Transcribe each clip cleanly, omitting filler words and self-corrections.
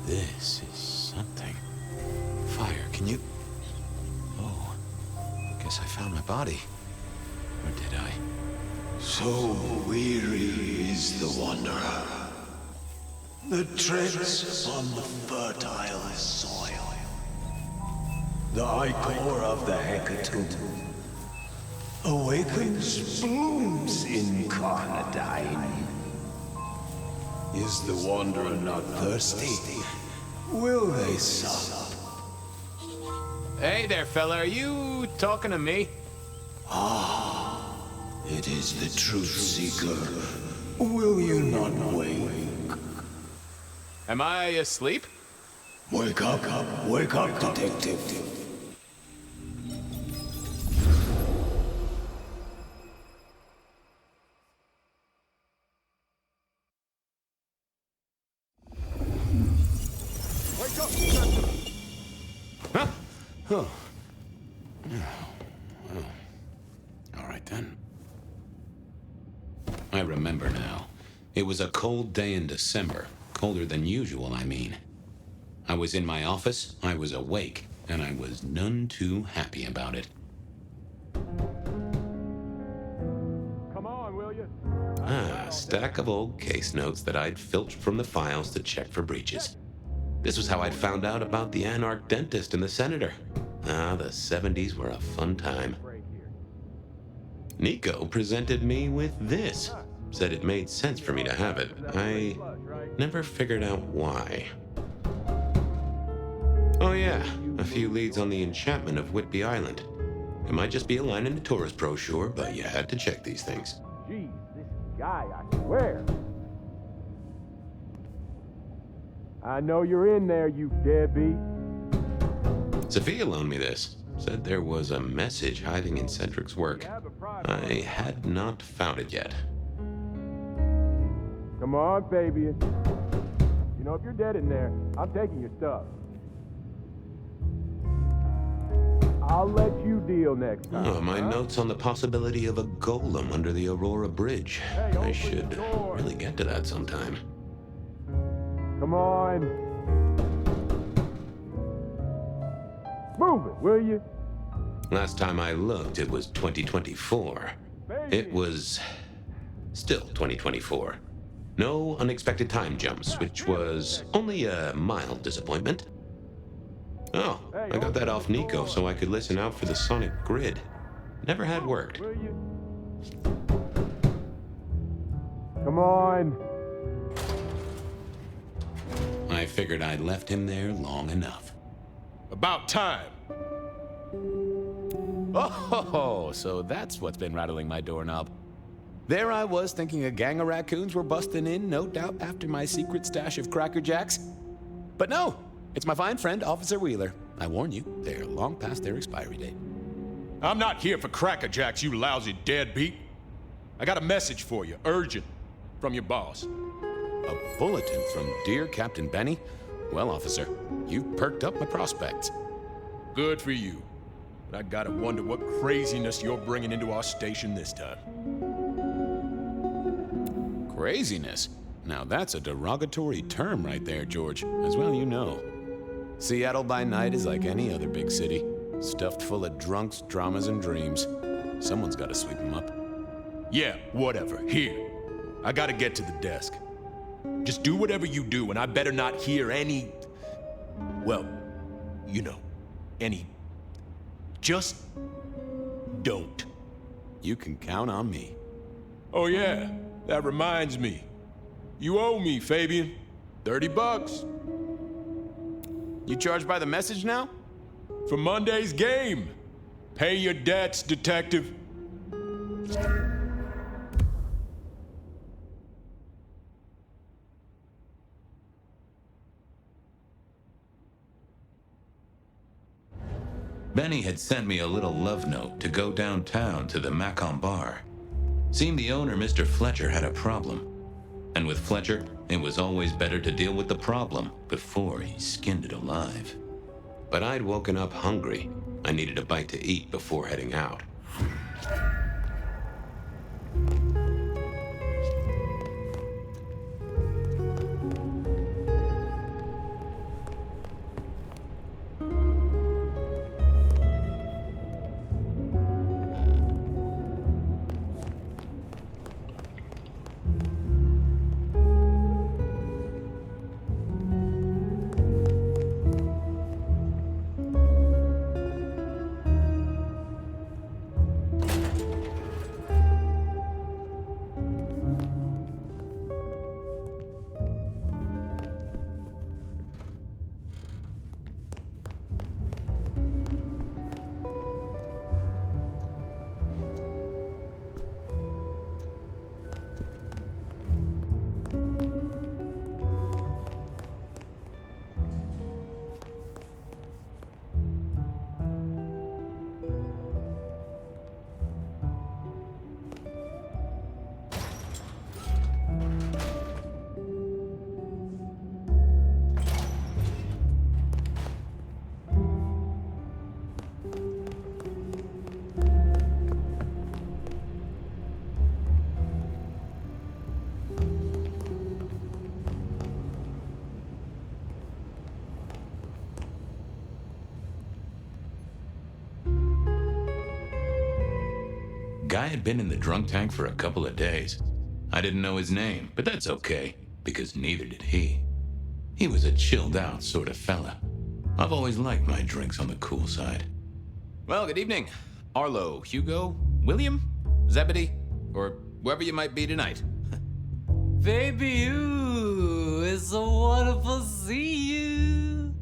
This is something. Fire, can you... Oh, guess I found my body. Or did I? So weary is the wanderer. The treads on the fertile soil. The ichor of the hecatomb awakens blooms incarnadine. Is the wanderer not thirsty? Will they sup? Hey there, fella. Are you talking to me? It is the truth seeker. Will you not wake? Am I asleep? Wake up, detective. Wake up, huh? Oh. Well, all right then. I remember now. It was a cold day in December. Colder than usual, I mean. I was in my office, I was awake, and I was none too happy about it. Come on, will you? A stack of old case notes that I'd filched from the files to check for breaches. This was how I'd found out about the anarch dentist and the senator. The 70s were a fun time. Nico presented me with this. Said it made sense for me to have it. I never figured out why. Oh yeah, a few leads on the enchantment of Whitby Island. It might just be a line in the tourist brochure, but you had to check these things. Jeez, this guy, I swear. I know you're in there, you deadbeat. Sophia loaned me this. Said there was a message hiding in Cedric's work. I had not found it yet. Come on, Fabien. You know, if you're dead in there, I'm taking your stuff. I'll let you deal next time. Oh, my notes on the possibility of a golem under the Aurora Bridge. I should really get to that sometime. Come on. Move it, will you? Last time I looked, it was 2024. It was still 2024. No unexpected time jumps, which was only a mild disappointment. Oh, I got that off Nico so I could listen out for the sonic grid. Never had worked. Come on. I figured I'd left him there long enough. About time. Oh, so that's what's been rattling my doorknob. There I was thinking a gang of raccoons were busting in, no doubt after my secret stash of Cracker Jacks. But no, it's my fine friend, Officer Wheeler. I warn you, they're long past their expiry date. I'm not here for Cracker Jacks, you lousy deadbeat. I got a message for you, urgent, from your boss. A bulletin from dear Captain Benny? Well, officer, you've perked up my prospects. Good for you. But I gotta wonder what craziness you're bringing into our station this time. Craziness? Now that's a derogatory term right there, George, as well you know. Seattle by night is like any other big city, stuffed full of drunks, dramas, and dreams. Someone's gotta sweep them up. Yeah, whatever. Here. I gotta get to the desk. Just do whatever you do, and I better not hear any... Well, you know, any... Just don't. You can count on me. Oh yeah, that reminds me. You owe me, Fabien. $30. You charged by the message now? For Monday's game. Pay your debts, detective. Benny had sent me a little love note to go downtown to the Macon bar. Seemed the owner, Mr. Fletcher, had a problem. And with Fletcher, it was always better to deal with the problem before he skinned it alive. But I'd woken up hungry. I needed a bite to eat before heading out. guy had been in the drunk tank for a couple of days. I didn't know his name, but that's okay, because neither did he. He was a chilled out sort of fella. I've always liked my drinks on the cool side. Well, good evening. Arlo, Hugo, William, Zebedee, or whoever you might be tonight. Baby, you, it's so wonderful to see you.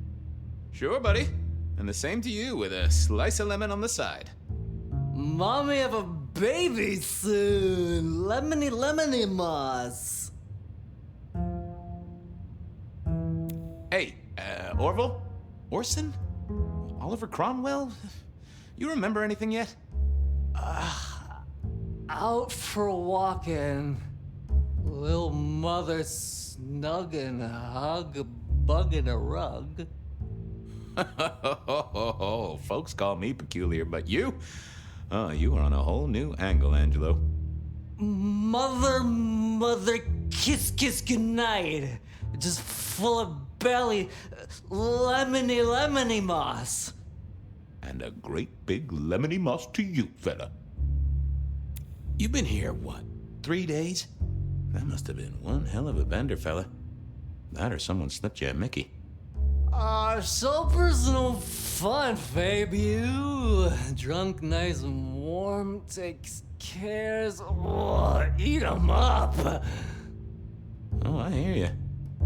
Sure, buddy. And the same to you with a slice of lemon on the side. Mommy have a baby soon. Lemony, lemony moss. Hey, Orville? Orson? Oliver Cromwell? You remember anything yet? Out for walking. Little mother snuggin', hug, bugging a rug. Folks call me peculiar, but you? Oh, you are on a whole new angle, Angelo. Mother, kiss, kiss, goodnight. Just full of belly, lemony, lemony moss. And a great big lemony moss to you, fella. You've been here, what, 3 days? That must have been one hell of a bender, fella. That or someone slipped you a Mickey. So personal fun, Fabien. Drunk, nice and warm, takes cares. Oh, eat 'em up. Oh, I hear you.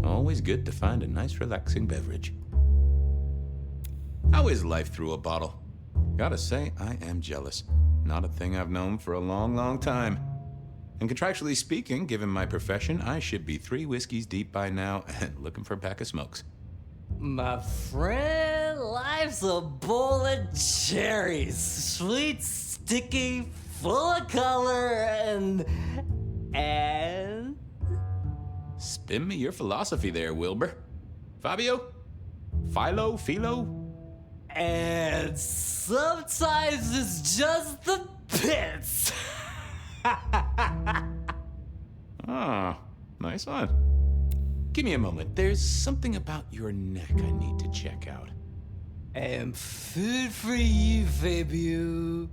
Always good to find a nice, relaxing beverage. How is life through a bottle? Gotta say, I am jealous. Not a thing I've known for a long, long time. And contractually speaking, given my profession, I should be 3 whiskeys deep by now and looking for a pack of smokes. My friend, life's a bowl of cherries. Sweet, sticky, full of color, and... Spin me your philosophy there, Wilbur. Fabio? Philo? And sometimes it's just the pits. Ah, nice one. Give me a moment. There's something about your neck I need to check out. And food for you, Fabien.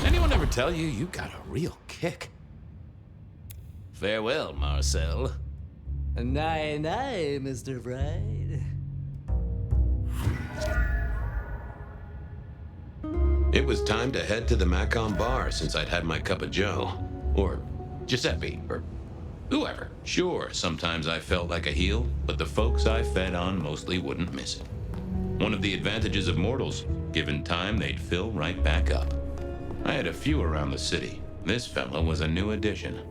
Anyone ever tell you you got a real kick? Farewell, Marcel. Night, Mr. Bride. It was time to head to the Macon bar since I'd had my cup of joe. Or Giuseppe, or whoever. Sure, sometimes I felt like a heel, but the folks I fed on mostly wouldn't miss it. One of the advantages of mortals, given time, they'd fill right back up. I had a few around the city. This fella was a new addition.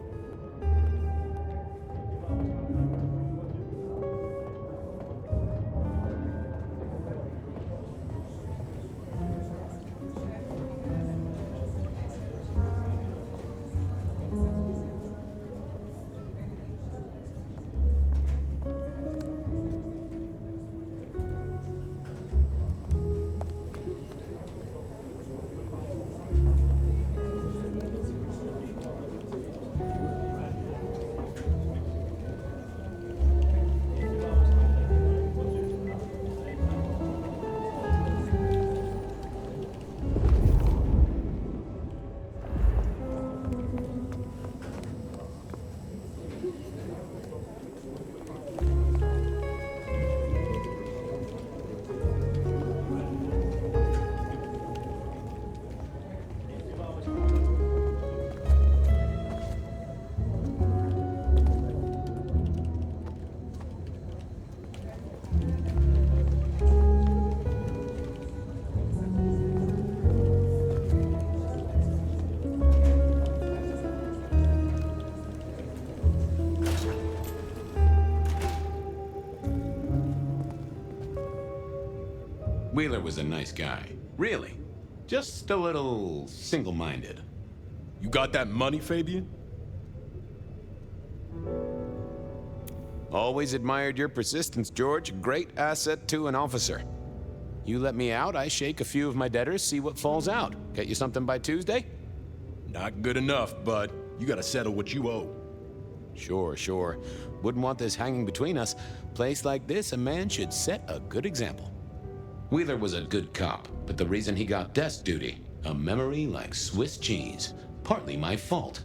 Wheeler was a nice guy. Really. Just a little single-minded. You got that money, Fabien? Always admired your persistence, George. Great asset to an officer. You let me out, I shake a few of my debtors, see what falls out. Get you something by Tuesday? Not good enough, bud. You gotta settle what you owe. Sure, sure. Wouldn't want this hanging between us. Place like this, a man should set a good example. Wheeler was a good cop, but the reason he got desk duty, a memory like Swiss cheese. Partly my fault.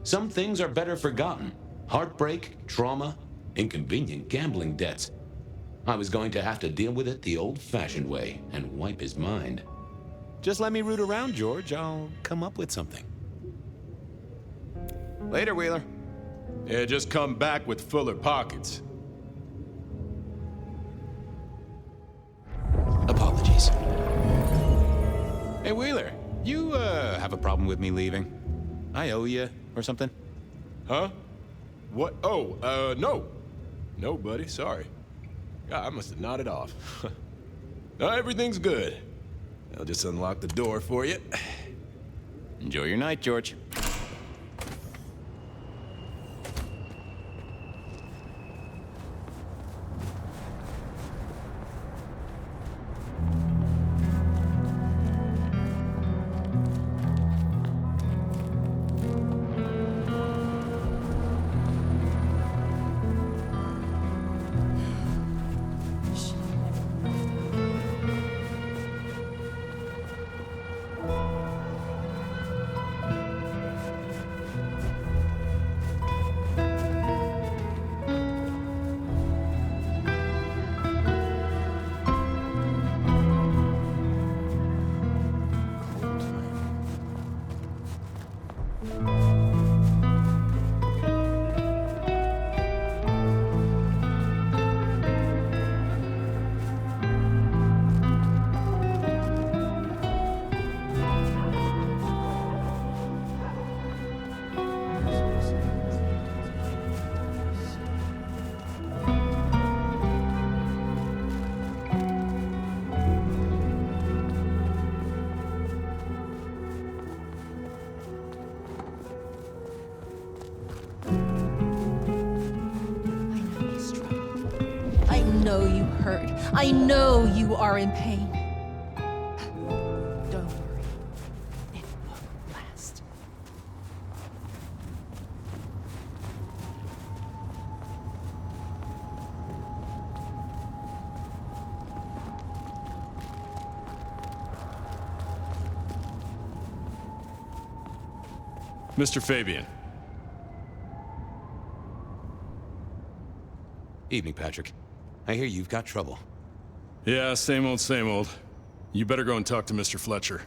Some things are better forgotten. Heartbreak, trauma, inconvenient gambling debts. I was going to have to deal with it the old-fashioned way and wipe his mind. Just let me root around, George. I'll come up with something. Later, Wheeler. Yeah, just come back with fuller pockets. Apologies. Hey, Wheeler, you, have a problem with me leaving? I owe you, or something? Huh? What? Oh, no. No, buddy, sorry. God, I must have nodded off. No, everything's good. I'll just unlock the door for you. Enjoy your night, George. I know you are in pain. Don't worry. It won't last. Mr. Fabien. Evening, Patrick. I hear you've got trouble. Yeah, same old, same old. You better go and talk to Mr. Fletcher.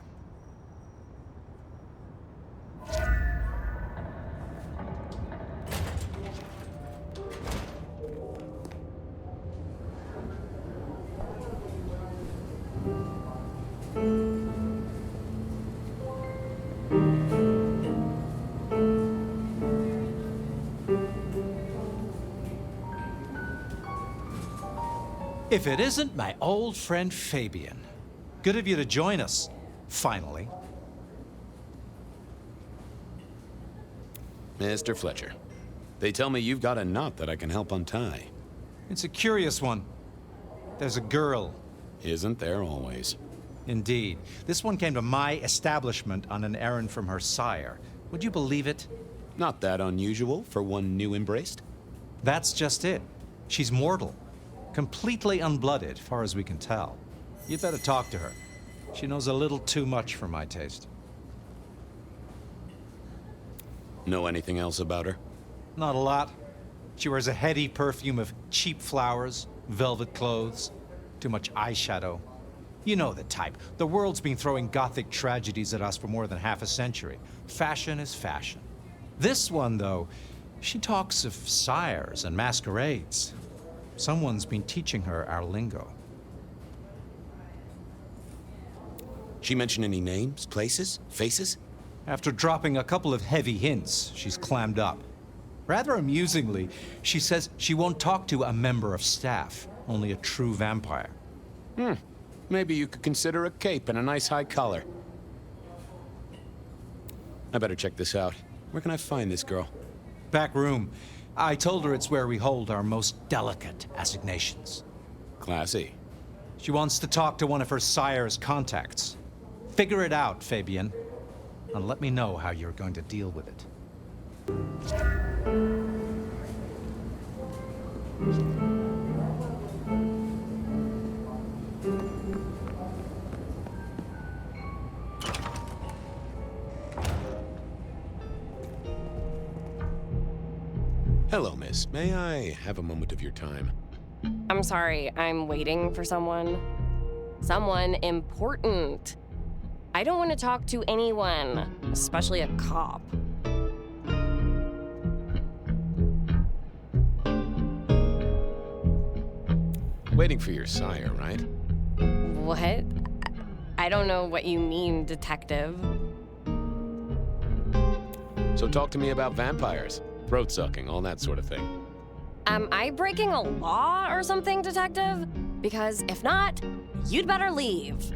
If it isn't my old friend Fabien. Good of you to join us, finally. Mr. Fletcher, they tell me you've got a knot that I can help untie. It's a curious one. There's a girl. Isn't there always? Indeed. This one came to my establishment on an errand from her sire. Would you believe it? Not that unusual for one new embraced. That's just it. She's mortal. Completely unblooded, far as we can tell. You'd better talk to her. She knows a little too much for my taste. Know anything else about her? Not a lot. She wears a heady perfume of cheap flowers, velvet clothes, too much eyeshadow. You know the type. The world's been throwing gothic tragedies at us for more than half a century. Fashion is fashion. This one, though, she talks of sires and masquerades. Someone's been teaching her our lingo. She mention any names, places, faces? After dropping a couple of heavy hints, she's clammed up. Rather amusingly, she says she won't talk to a member of staff, only a true vampire. Maybe you could consider a cape and a nice high collar. I better check this out. Where can I find this girl? Back room. I told her it's where we hold our most delicate assignations. Classy. She wants to talk to one of her sire's contacts. Figure it out, Fabien, and let me know how you're going to deal with it. Hello, miss. May I have a moment of your time? I'm sorry, I'm waiting for someone. Someone important. I don't want to talk to anyone, especially a cop. Waiting for your sire, right? What? I don't know what you mean, detective. So talk to me about vampires, throat sucking, all that sort of thing. Am I breaking a law or something, detective? Because if not, you'd better leave.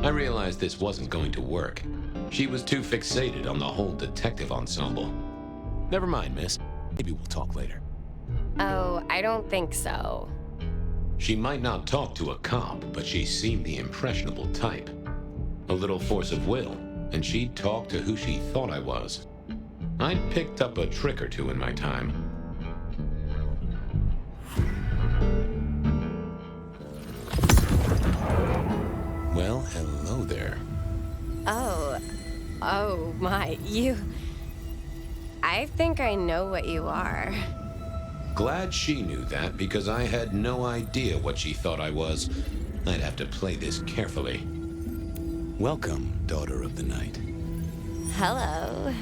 I realized this wasn't going to work. She was too fixated on the whole detective ensemble. Never mind, miss. Maybe we'll talk later. Oh, I don't think so. She might not talk to a cop, but she seemed the impressionable type. A little force of will, and she'd talk to who she thought I was. I'd picked up a trick or two in my time. Well, hello there. Oh my, I think I know what you are. Glad she knew that, because I had no idea what she thought I was. I'd have to play this carefully. Welcome, daughter of the night. Hello.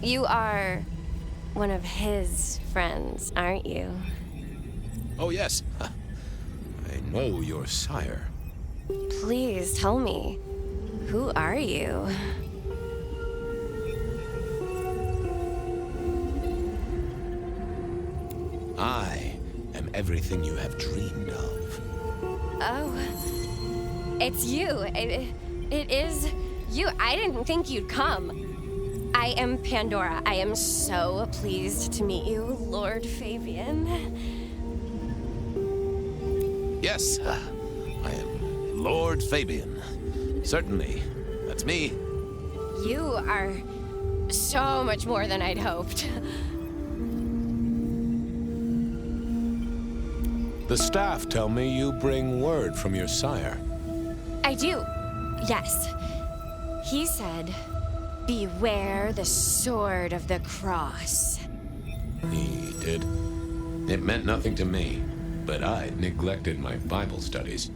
You are one of his friends, aren't you? Oh, yes. I know your sire. Please tell me, who are you? I am everything you have dreamed of. Oh, it's you. It is you. I didn't think you'd come. I am Pandora. I am so pleased to meet you, Lord Fabien. Yes, I am Lord Fabien. Certainly, that's me. You are so much more than I'd hoped. The staff tell me you bring word from your sire. I do, yes. He said, beware the sword of the cross. He did. It meant nothing to me, but I'd neglected my Bible studies.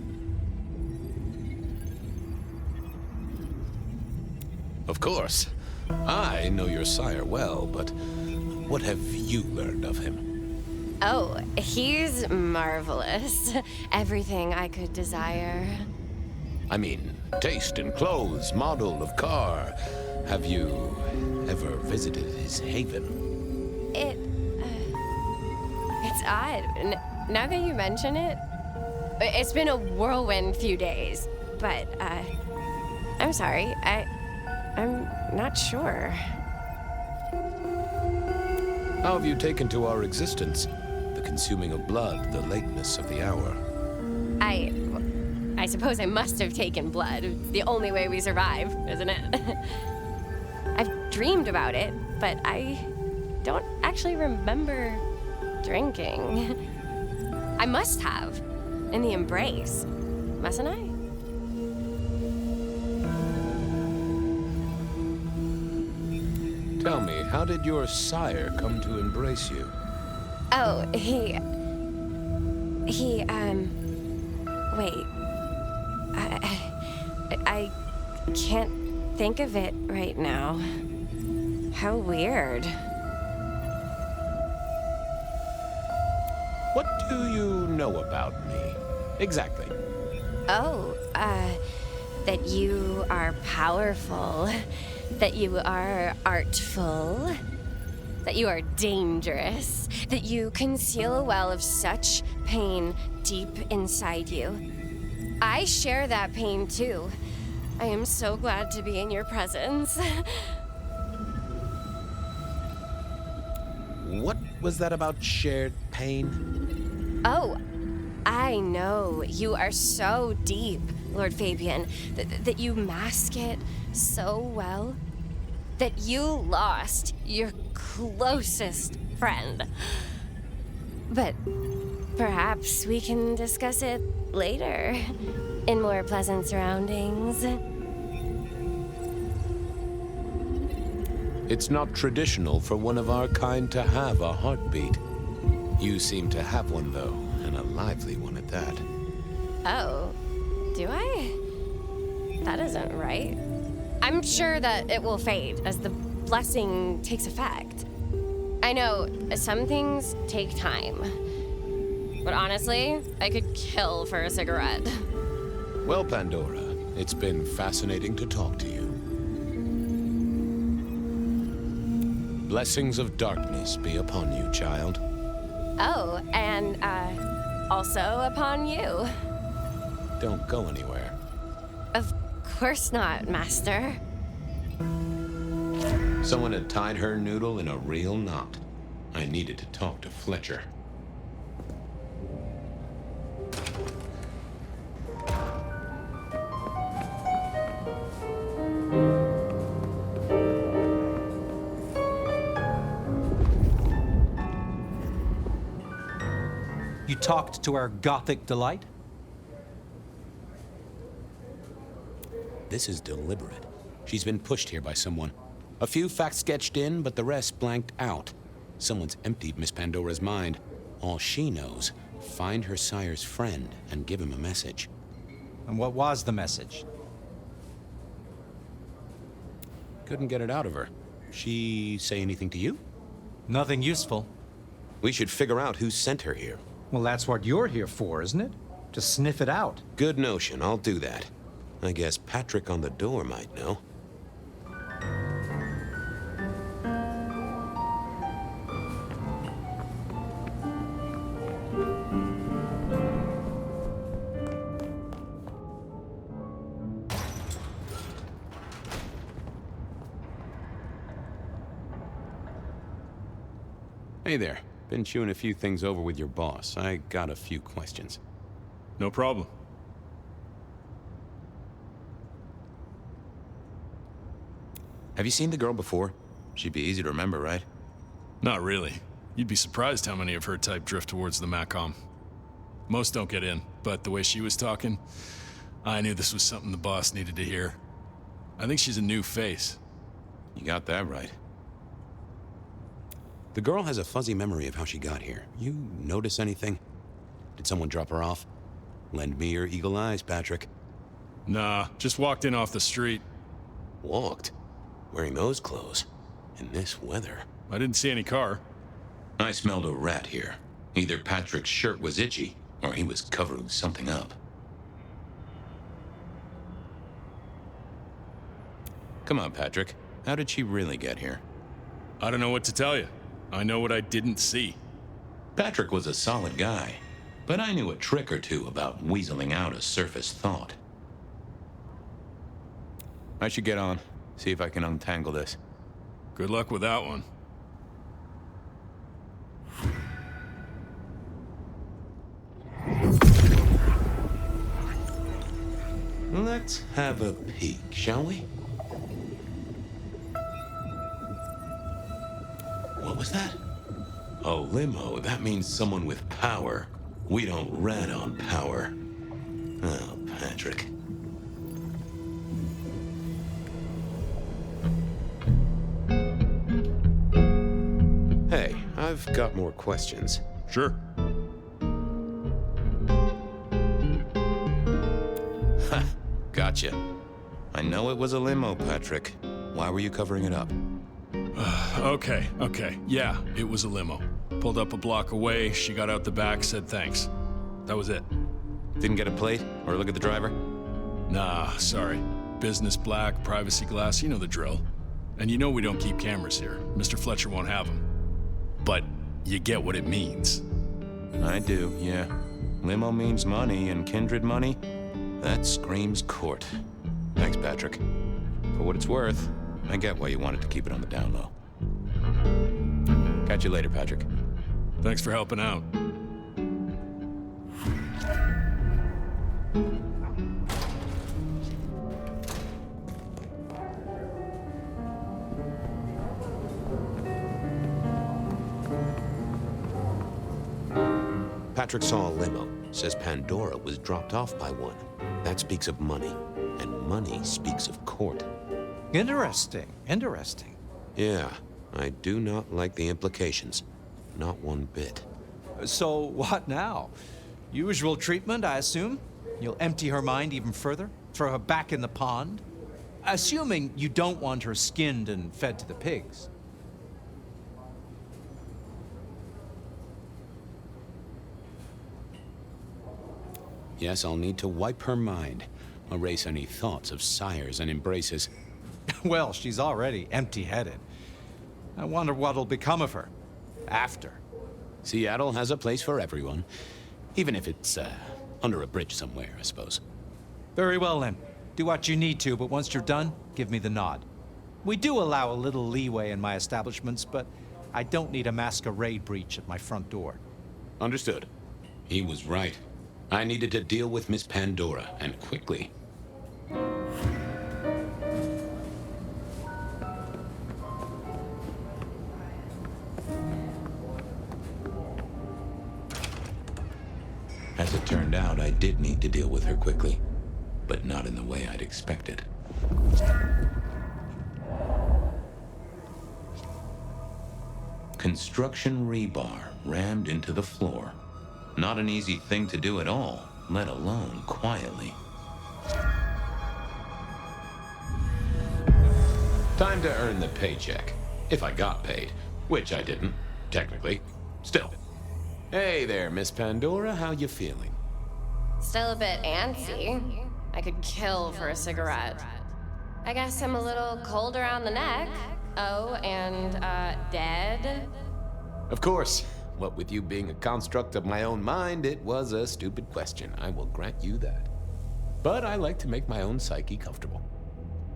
Of course. I know your sire well, but what have you learned of him? Oh, he's marvelous. Everything I could desire. I mean, taste in clothes, model of car. Have you ever visited his haven? It's odd. Now that you mention it, it's been a whirlwind few days. But, I'm sorry. I'm not sure. How have you taken to our existence? The consuming of blood, the lateness of the hour. I suppose I must have taken blood. It's the only way we survive, isn't it? I've dreamed about it, but I don't actually remember drinking. I must have, in the embrace, mustn't I? Tell me, how did your sire come to embrace you? Oh, wait. I can't think of it right now. How weird. What do you know about me? Exactly. Oh, that you are powerful, that you are artful, that you are dangerous, that you conceal a well of such pain deep inside you. I share that pain too. I am so glad to be in your presence. What was that about shared pain? Oh, I know. You are so deep, Lord Fabien, that you mask it so well that you lost your closest friend. But perhaps we can discuss it later, in more pleasant surroundings. It's not traditional for one of our kind to have a heartbeat. You seem to have one, though, and a lively one at that. Oh, do I? That isn't right. I'm sure that it will fade as the blessing takes effect. I know some things take time, but honestly, I could kill for a cigarette. Well, Pandora, it's been fascinating to talk to you. Blessings of darkness be upon you, child. Oh, and also upon you. Don't go anywhere. Of course not, Master. Someone had tied her noodle in a real knot. I needed to talk to Fletcher. You talked to our Gothic delight? This is deliberate. She's been pushed here by someone. A few facts sketched in, but the rest blanked out. Someone's emptied Miss Pandora's mind. All she knows, find her sire's friend and give him a message. And what was the message? Couldn't get it out of her. She say anything to you? Nothing useful. We should figure out who sent her here. Well, that's what you're here for, isn't it? To sniff it out. Good notion, I'll do that. I guess Patrick on the door might know. Hey there. Been chewing a few things over with your boss. I got a few questions. No problem. Have you seen the girl before? She'd be easy to remember, right? Not really. You'd be surprised how many of her type drift towards the Macom. Most don't get in, but the way she was talking, I knew this was something the boss needed to hear. I think she's a new face. You got that right. The girl has a fuzzy memory of how she got here. You notice anything? Did someone drop her off? Lend me your eagle eyes, Patrick. Nah, just walked in off the street. Walked? Wearing those clothes? In this weather? I didn't see any car. I smelled a rat here. Either Patrick's shirt was itchy, or he was covering something up. Come on, Patrick. How did she really get here? I don't know what to tell you. I know what I didn't see. Patrick was a solid guy, but I knew a trick or two about weaseling out a surface thought. I should get on. See if I can untangle this. Good luck with that one. Let's have a peek, shall we? What was that? A limo. That means someone with power. We don't rat on power. Oh, Patrick. Hey, I've got more questions. Sure. Ha! Gotcha. I know it was a limo, Patrick. Why were you covering it up? Okay. Yeah, it was a limo. Pulled up a block away, she got out the back, said thanks. That was it. Didn't get a plate or look at the driver? Nah, sorry. Business black, privacy glass, you know the drill. And you know we don't keep cameras here. Mr. Fletcher won't have them. But you get what it means. I do, yeah. Limo means money, and kindred money? That screams court. Thanks, Patrick. For what it's worth, I get why you wanted to keep it on the down low. Catch you later, Patrick. Thanks for helping out. Patrick saw a limo. Says Pandora was dropped off by one. That speaks of money, and money speaks of court. Interesting, interesting. Yeah, I do not like the implications. Not one bit. So what now? Usual treatment, I assume? You'll empty her mind even further? Throw her back in the pond? Assuming you don't want her skinned and fed to the pigs. Yes, I'll need to wipe her mind. Erase any thoughts of sires and embraces. Well, she's already empty-headed. I wonder what'll become of her after. Seattle has a place for everyone. Even if it's, under a bridge somewhere, I suppose. Very well, then. Do what you need to, but once you're done, give me the nod. We do allow a little leeway in my establishments, but I don't need a masquerade breach at my front door. Understood. He was right. I needed to deal with Miss Pandora, and quickly. As it turned out, I did need to deal with her quickly, but not in the way I'd expected. Construction rebar rammed into the floor. Not an easy thing to do at all, let alone quietly. Time to earn the paycheck. If I got paid. Which I didn't, technically. Still. Hey there, Miss Pandora, how you feeling? Still a bit antsy. I could kill for a cigarette. I guess I'm a little cold around the neck. Oh, and, dead? Of course. What with you being a construct of my own mind, it was a stupid question. I will grant you that. But I like to make my own psyche comfortable.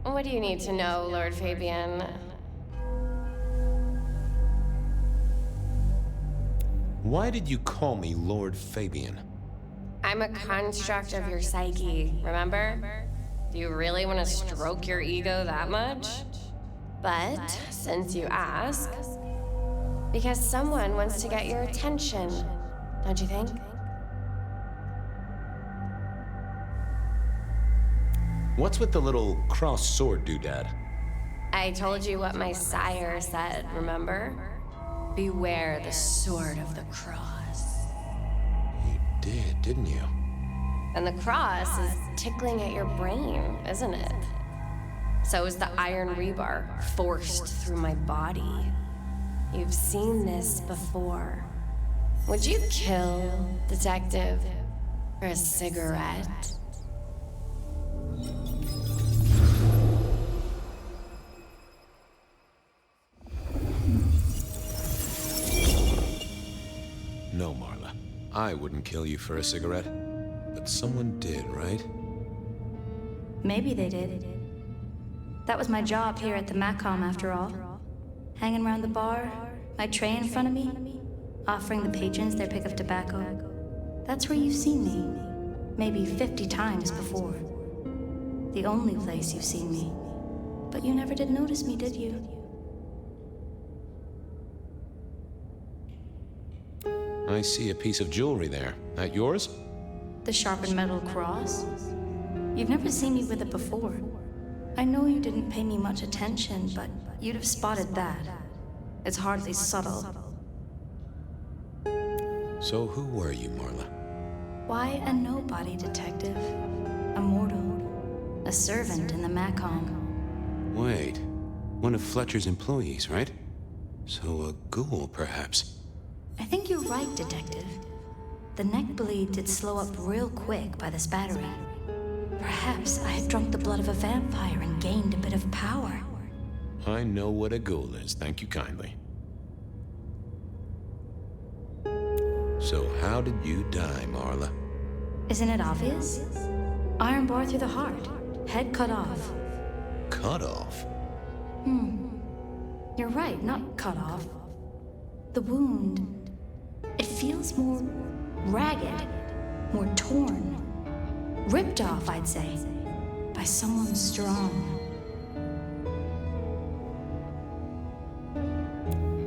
What do you need to know, Lord Fabien? Why did you call me Lord Fabien? I'm a construct of your psyche, remember? Do you really want to stroke your ego that much? But, since you ask, because someone wants to get your attention, don't you think? What's with the little cross sword doodad? I told you what my sire said, remember? Beware the sword of the cross. You did, didn't you? And the cross is tickling at your brain, isn't it? So is the iron rebar forced through my body. You've seen this before. Would you kill, detective, for a cigarette? No, Marla. I wouldn't kill you for a cigarette. But someone did, right? Maybe they did. That was my job here at the Macom, after all. Hanging around the bar, my tray in front of me, offering the patrons their pick of tobacco. That's where you've seen me. Maybe 50 times before. The only place you've seen me. But you never did notice me, did you? I see a piece of jewelry there. That yours? The sharpened metal cross? You've never seen me with it before. I know you didn't pay me much attention, but you'd have spotted that. It's hardly subtle. So who were you, Marla? Why a nobody, detective? A mortal. A servant in the Macom. Wait. One of Fletcher's employees, right? So a ghoul, perhaps. I think you're right, detective. The neck bleed did slow up real quick by the spattering. Perhaps I had drunk the blood of a vampire and gained a bit of power. I know what a ghoul is, thank you kindly. So how did you die, Marla? Isn't it obvious? Iron bar through the heart. Head cut off. Cut off? You're right, not cut off. The wound, it feels more ragged, more torn. Ripped off, I'd say, by someone strong.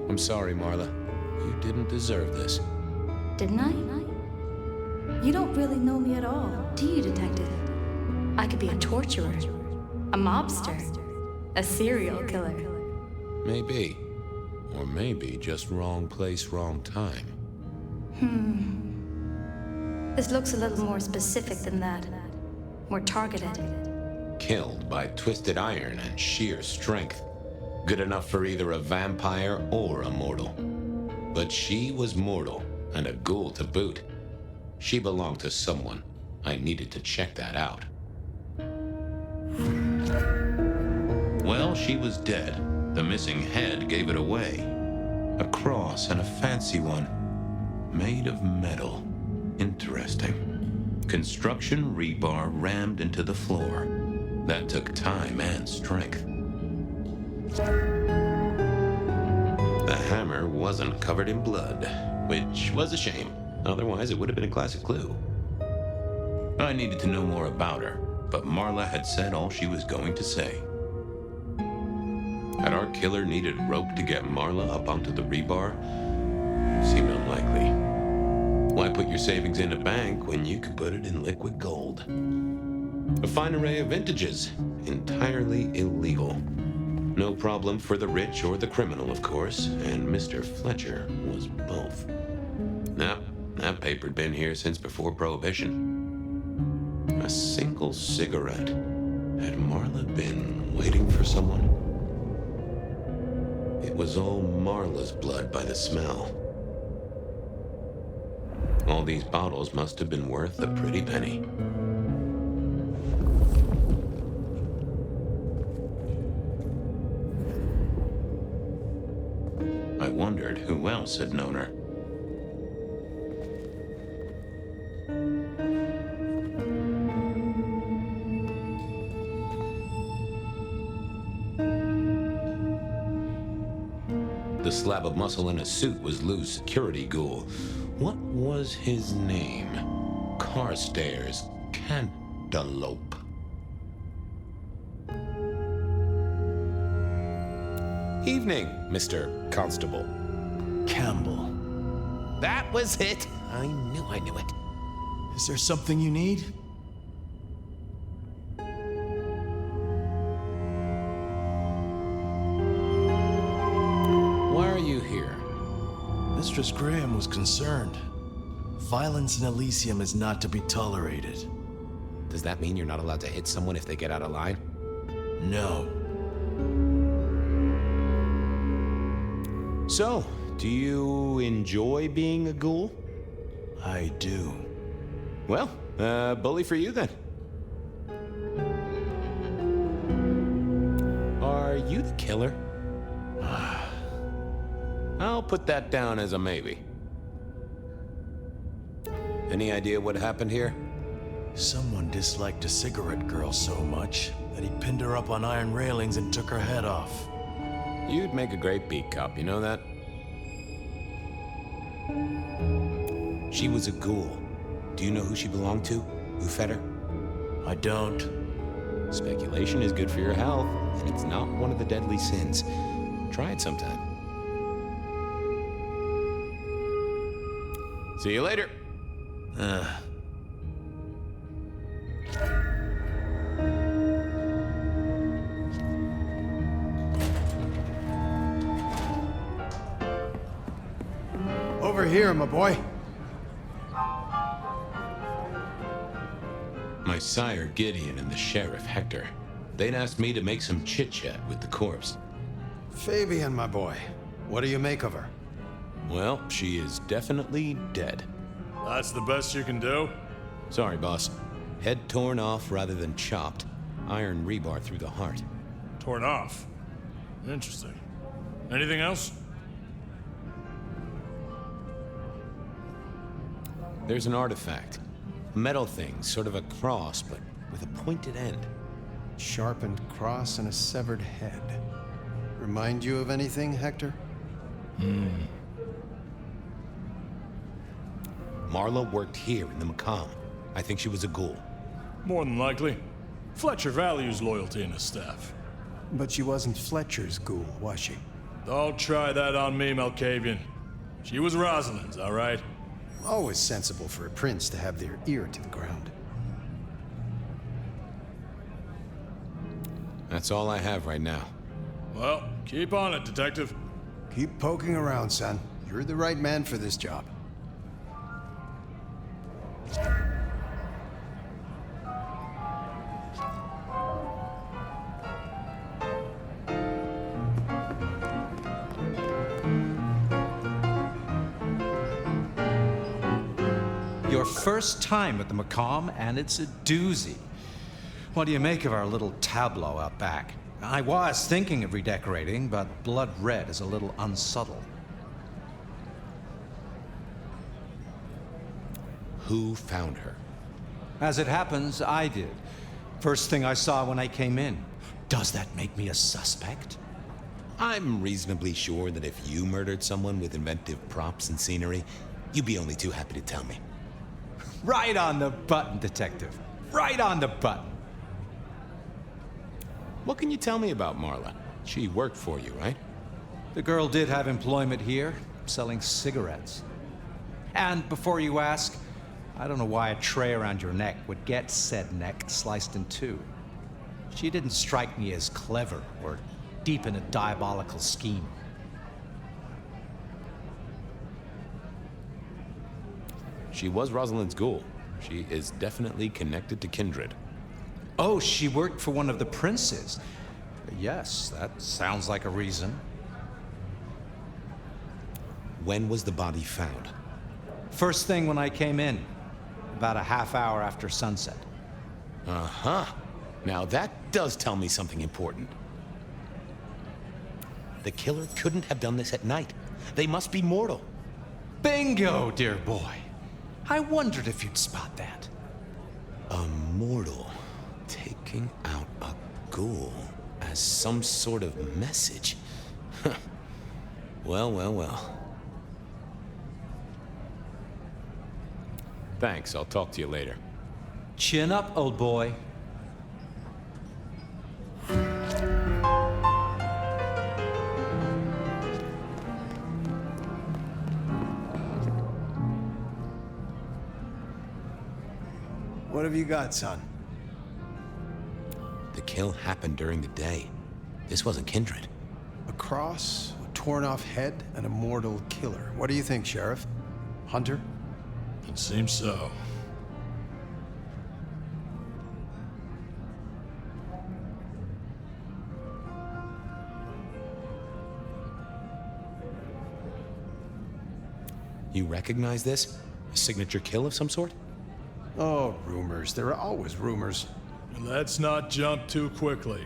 I'm sorry, Marla. You didn't deserve this. Didn't I? You don't really know me at all, do you, Detective? I could be a torturer, a mobster, a serial killer. Maybe. Or maybe just wrong place, wrong time. This looks a little more specific than that. More targeted. Killed by twisted iron and sheer strength. Good enough for either a vampire or a mortal. But she was mortal, and a ghoul to boot. She belonged to someone. I needed to check that out. Well, she was dead. The missing head gave it away. A cross and a fancy one. Made of metal. Interesting. Construction rebar rammed into the floor. That took time and strength. The hammer wasn't covered in blood, which was a shame. Otherwise, it would have been a classic clue. I needed to know more about her, but Marla had said all she was going to say. Had our killer needed rope to get Marla up onto the rebar? Seemed unlikely. Why put your savings in a bank when you could put it in liquid gold? A fine array of vintages, entirely illegal. No problem for the rich or the criminal, of course, and Mr. Fletcher was both. Now, that paper'd been here since before Prohibition. A single cigarette. Had Marla been waiting for someone? It was all Marla's blood by the smell. All these bottles must have been worth a pretty penny. I wondered who else had known her. The slab of muscle in a suit was Lou's security ghoul. What was his name? Carstairs Cantaloupe. Evening, Mr. Constable. Campbell. That was it. I knew it. Is there something you need? Why are you here? Mistress Graham was concerned. Violence in Elysium is not to be tolerated. Does that mean you're not allowed to hit someone if they get out of line? No. So, do you enjoy being a ghoul? I do. Well, bully for you then. Are you the killer? I'll put that down as a maybe. Any idea what happened here? Someone disliked a cigarette girl so much that he pinned her up on iron railings and took her head off. You'd make a great beat cop, you know that? She was a ghoul. Do you know who she belonged to? Who fed her? I don't. Speculation is good for your health, and it's not one of the deadly sins. Try it sometime. See you later. Over here, my boy. My sire Gideon and the sheriff Hector. They'd asked me to make some chit-chat with the corpse. Fabien, my boy. What do you make of her? Well, she is definitely dead. That's the best you can do? Sorry, boss. Head torn off rather than chopped. Iron rebar through the heart. Torn off? Interesting. Anything else? There's an artifact. A metal thing, sort of a cross, but with a pointed end. Sharpened cross and a severed head. Remind you of anything, Hector? Marla worked here in the Macomb. I think she was a ghoul. More than likely. Fletcher values loyalty in his staff. But she wasn't Fletcher's ghoul, was she? Don't try that on me, Malkavian. She was Rosalind's, all right? Always sensible for a prince to have their ear to the ground. That's all I have right now. Well, keep on it, Detective. Keep poking around, son. You're the right man for this job. Your first time at the Macomb, and it's a doozy. What do you make of our little tableau out back? I was thinking of redecorating, but blood red is a little unsubtle. Who found her? As it happens, I did. First thing I saw when I came in. Does that make me a suspect? I'm reasonably sure that if you murdered someone with inventive props and scenery, you'd be only too happy to tell me. Right on the button, Detective. Right on the button. What can you tell me about Marla? She worked for you, right? The girl did have employment here, selling cigarettes. And before you ask, I don't know why a tray around your neck would get said neck sliced in two. She didn't strike me as clever or deep in a diabolical scheme. She was Rosalind's ghoul. She is definitely connected to kindred. Oh, she worked for one of the princes. Yes, that sounds like a reason. When was the body found? First thing when I came in, about a half hour after sunset. Uh-huh. Now that does tell me something important. The killer couldn't have done this at night. They must be mortal. Bingo, dear boy. I wondered if you'd spot that. A mortal taking out a ghoul as some sort of message. Well, well, well. Thanks, I'll talk to you later. Chin up, old boy. What have you got, son? The kill happened during the day. This wasn't kindred. A cross, a torn-off head, and a mortal killer. What do you think, Sheriff? Hunter? It seems so. You recognize this? A signature kill of some sort? Oh, rumors. There are always rumors. Let's not jump too quickly.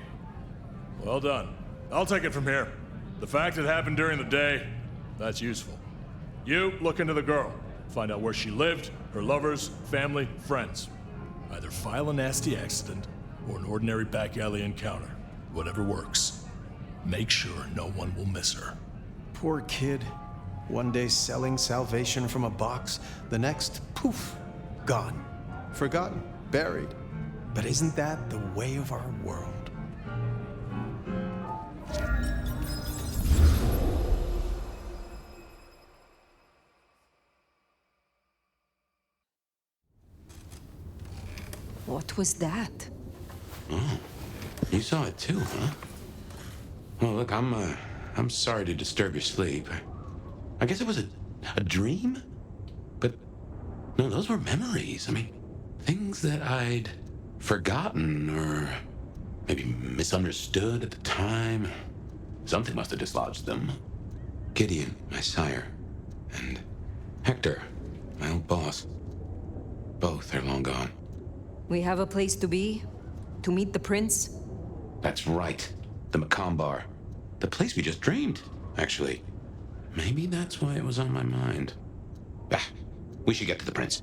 Well done. I'll take it from here. The fact it happened during the day, that's useful. You look into the girl. Find out where she lived, her lovers, family, friends. Either file a nasty accident or an ordinary back alley encounter. Whatever works. Make sure no one will miss her. Poor kid. One day selling salvation from a box, the next, poof, gone. Forgotten, buried. But isn't that the way of our world? What was that? Oh, you saw it too, huh? Well, look, I'm sorry to disturb your sleep. I guess it was a dream? But, no, those were memories. I mean, things that I'd forgotten or maybe misunderstood at the time. Something must have dislodged them. Gideon, my sire, and Hector, my old boss. Both are long gone. We have a place to be? To meet the prince? That's right. The Macomb Bar. The place we just dreamed, actually. Maybe that's why it was on my mind. Ah, we should get to the prince.